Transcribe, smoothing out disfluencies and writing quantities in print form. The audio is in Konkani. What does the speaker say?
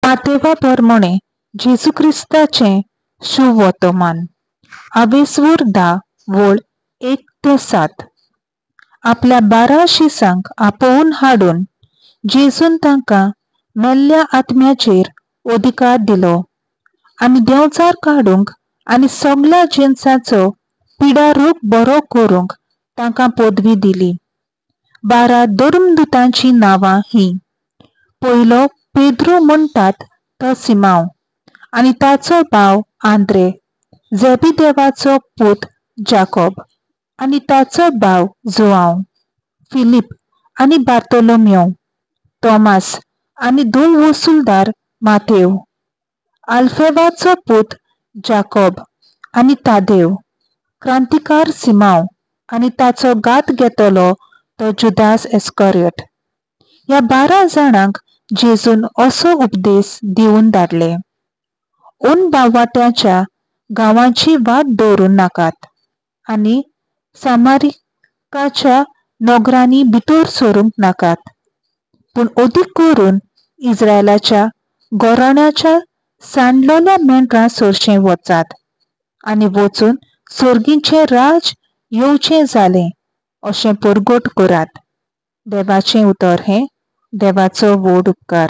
आतेवा परमणे जेजू क्रिस्ताचें शुभ वर्तमान. आवेसवूर 10 वोळ 1 ते 7. आपल्या 12 शिसांक आपोवन हाडून जेजून तांकां मेल्ल्या आत्म्याचेर अधिकार दिलो आनी देंवचार काडूंक आनी सगळ्या जिन्साचो पिडा रोग बरो करूंक तांकां पदवी दिली. 12 धर्मदूतांची नांवां ही: पयलो पेद्रू म्हणटात तो सिमांव आनी ताचो भाव आंद्रे, जेबीदेवाचो पूत जाकोब आनी ताचो भाव जोआव, फिलीप आनी बार्तोलोमेव, तोमास आनी धूव वसूलदार माथेव, आल्फेवाचो पूत जाकोब आनी तादेव, क्रांतिकार सिमांव आनी ताचो घात घेतलो तो जुदास इस्करियोत. ह्या 12 जाणांक जेजून असो उपदेश दिवन धाडले: ओन भावाट्याच्या गांवांची वाट दवरूं नाकात आनी सामारिकाच्या नगरांनी भितर सरूंक नाकात, पूण अदीक करून इस्रायलाच्या घराण्याच्या सांडलोल्या मेंढरां सरशें वचात आनी वचून सर्गीचें राज येवचें जालें अशें परगट करात. देवाचें उतर हें. देवाचो व्हड उपकार.